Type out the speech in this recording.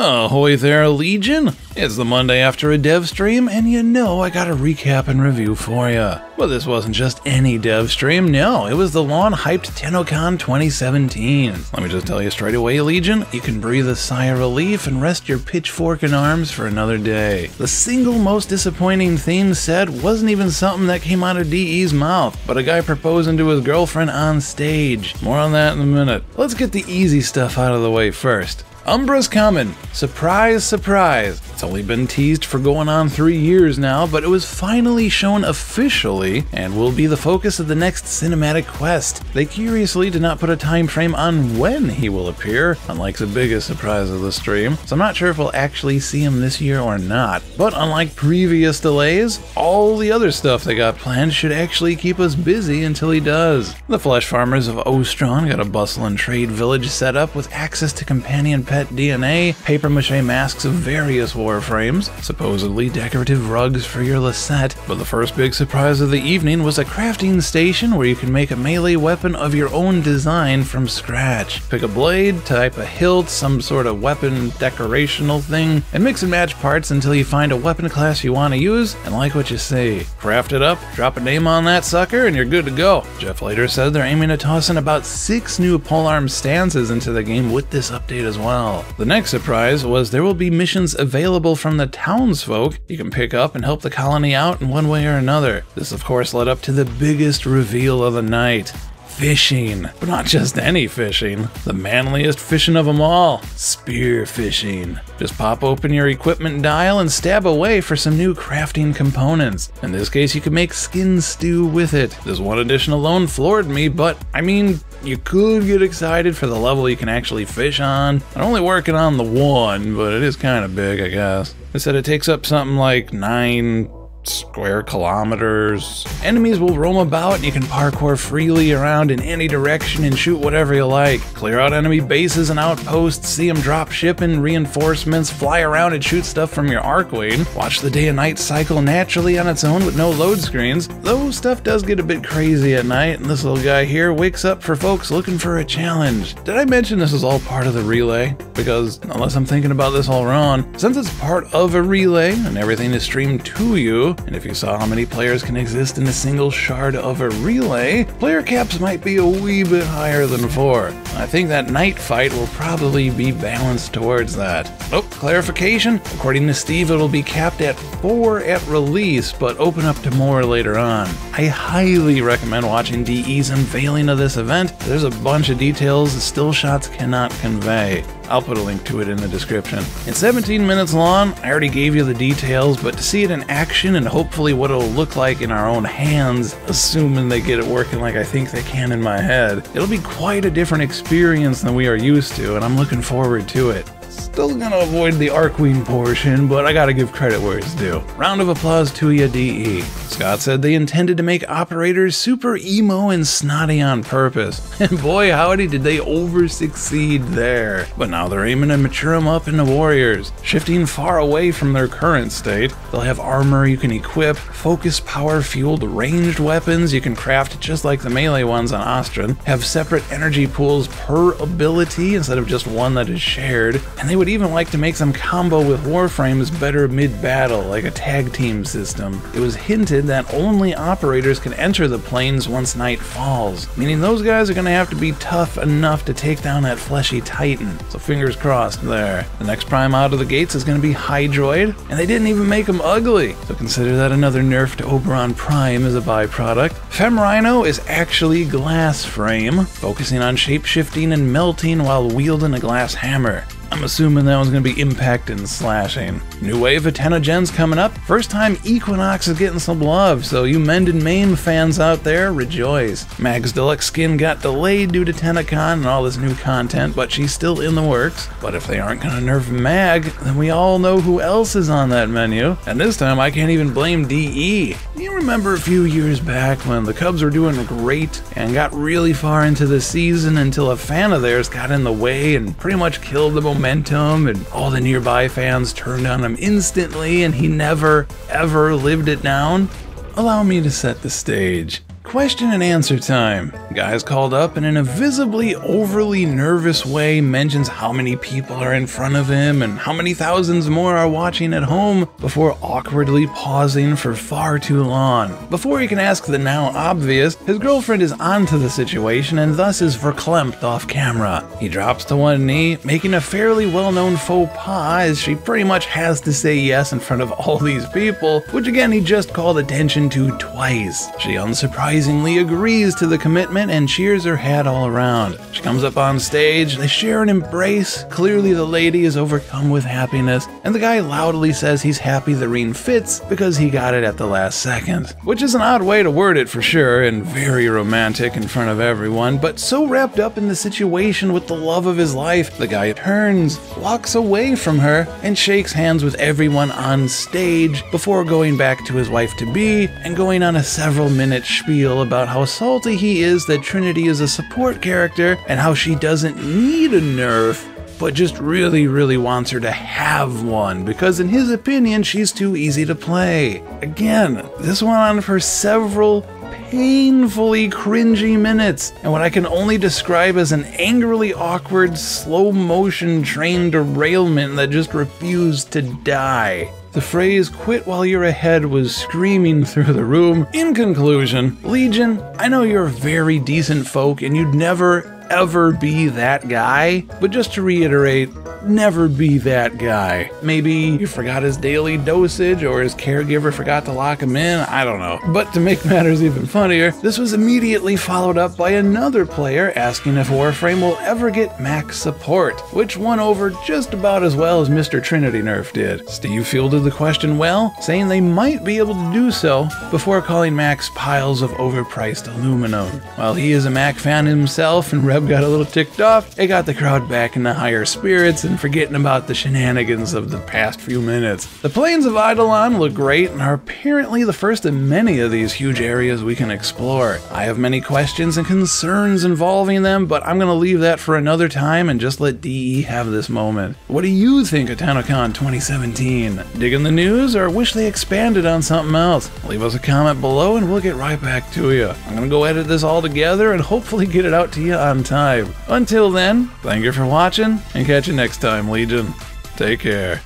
Ahoy there, Legion! It's the Monday after a dev stream, and you know I got a recap and review for ya. But this wasn't just any dev stream, no, it was the long-hyped TennoCon 2017. Let me just tell you straight away, Legion, you can breathe a sigh of relief and rest your pitchfork in arms for another day. The single most disappointing thing said wasn't even something that came out of DE's mouth, but a guy proposing to his girlfriend on stage. More on that in a minute. Let's get the easy stuff out of the way first. Umbra's coming. Surprise, surprise. It's only been teased for going on 3 years now, but it was finally shown officially and will be the focus of the next cinematic quest. They curiously did not put a time frame on when he will appear, unlike the biggest surprise of the stream, so I'm not sure if we'll actually see him this year or not. But unlike previous delays, all the other stuff they got planned should actually keep us busy until he does. The flesh farmers of OSTRON got a bustling trade village set up with access to companion pet DNA, papier-mâché masks of various Warframes, supposedly decorative rugs for your Lisette, but the first big surprise of the evening was a crafting station where you can make a melee weapon of your own design from scratch. Pick a blade, type a hilt, some sort of weapon decorational thing, and mix and match parts until you find a weapon class you want to use and like what you see. Craft it up, drop a name on that sucker, and you're good to go. Jeff later said they're aiming to toss in about 6 new polearm stances into the game with this update as well. The next surprise was there will be missions available from the townsfolk you can pick up and help the colony out in one way or another. This of course led up to the biggest reveal of the night. Fishing. But not just any fishing. The manliest fishing of them all. Spear fishing. Just pop open your equipment dial and stab away for some new crafting components. In this case, you can make skin stew with it. This one addition alone floored me, but I mean, you could get excited for the level you can actually fish on. I'm only working on the one, but it is kind of big, I guess. They said it takes up something like 9 square kilometers. Enemies will roam about and you can parkour freely around in any direction and shoot whatever you like. Clear out enemy bases and outposts, see them drop shipping, reinforcements, fly around and shoot stuff from your Arcwing. Watch the day and night cycle naturally on its own with no load screens, though stuff does get a bit crazy at night and this little guy here wakes up for folks looking for a challenge. Did I mention this is all part of the relay? Because unless I'm thinking about this all wrong, since it's part of a relay and everything is streamed to you, and if you saw how many players can exist in a single shard of a relay, player caps might be a wee bit higher than 4. I think that night fight will probably be balanced towards that. Oh, clarification, according to Steve it'll be capped at 4 at release, but open up to more later on. I highly recommend watching DE's unveiling of this event. There's a bunch of details the still shots cannot convey. I'll put a link to it in the description. It's 17 minutes long, I already gave you the details, but to see it in action and hopefully what it'll look like in our own hands, assuming they get it working like I think they can in my head, it'll be quite a different experience than we are used to, and I'm looking forward to it. Still gonna avoid the Arcwing portion, but I gotta give credit where it's due. Round of applause to ya, DE. Scott said they intended to make operators super emo and snotty on purpose, and boy howdy did they over-succeed there. But now they're aiming to mature them up into warriors, shifting far away from their current state. They'll have armor you can equip, focus power-fueled ranged weapons you can craft just like the melee ones on OSTRON, have separate energy pools per ability instead of just one that is shared, and they would even like to make some combo with Warframes better mid-battle, like a tag team system. It was hinted that only operators can enter the plains once night falls, meaning those guys are going to have to be tough enough to take down that fleshy titan, so fingers crossed there. The next prime out of the gates is going to be Hydroid, and they didn't even make him ugly, so consider that another nerf to Oberon Prime is a byproduct. Femrhino is actually glass frame, focusing on shape-shifting and melting while wielding a glass hammer. I'm assuming that one's going to be impact and slashing. New wave of Tennogens coming up. First time Equinox is getting some love, so you Mend and Maim fans out there, rejoice. Mag's Deluxe Skin got delayed due to TennoCon and all this new content, but she's still in the works. But if they aren't going to nerf Mag, then we all know who else is on that menu. And this time I can't even blame DE. You remember a few years back when the Cubs were doing great and got really far into the season until a fan of theirs got in the way and pretty much killed the momentum, and all the nearby fans turned on him instantly and he never ever lived it down? Allow me to set the stage. Question and answer time. Guy's called up and in a visibly overly nervous way mentions how many people are in front of him and how many thousands more are watching at home before awkwardly pausing for far too long. Before he can ask the now obvious, his girlfriend is onto the situation and thus is verklempt off camera. He drops to one knee, making a fairly well-known faux pas as she pretty much has to say yes in front of all these people, which again he just called attention to twice. She unsurprisingly agrees to the commitment and cheers her hat all around. She comes up on stage, they share an embrace, clearly the lady is overcome with happiness, and the guy loudly says he's happy the ring fits because he got it at the last second. Which is an odd way to word it for sure, and very romantic in front of everyone, but so wrapped up in the situation with the love of his life, the guy turns, walks away from her, and shakes hands with everyone on stage before going back to his wife-to-be and going on a several-minute spiel about how salty he is that Trinity is a support character and how she doesn't need a nerf, but just really wants her to have one because in his opinion she's too easy to play. Again, this went on for several painfully cringy minutes, and what I can only describe as an angrily awkward slow-motion train derailment that just refused to die. The phrase "quit while you're ahead" was screaming through the room. In conclusion, Legion, I know you're very decent folk and you'd never ever be that guy, but just to reiterate, never be that guy. Maybe you forgot his daily dosage or his caregiver forgot to lock him in, I don't know. But to make matters even funnier, this was immediately followed up by another player asking if Warframe will ever get max support, which won over just about as well as Mr. Trinity Nerf did. Steve fielded the question well, saying they might be able to do so before calling Max piles of overpriced aluminum. While he is a Mac fan himself and Reb got a little ticked off, it got the crowd back into higher spirits and forgetting about the shenanigans of the past few minutes. The Plains of Eidolon look great and are apparently the first of many of these huge areas we can explore. I have many questions and concerns involving them, but I'm going to leave that for another time and just let DE have this moment. What do you think of TennoCon 2017? Digging the news or wish they expanded on something else? Leave us a comment below and we'll get right back to you. I'm going to go edit this all together and hopefully get it out to you on time. Until then, thank you for watching and catch you next time, Legion. Take care.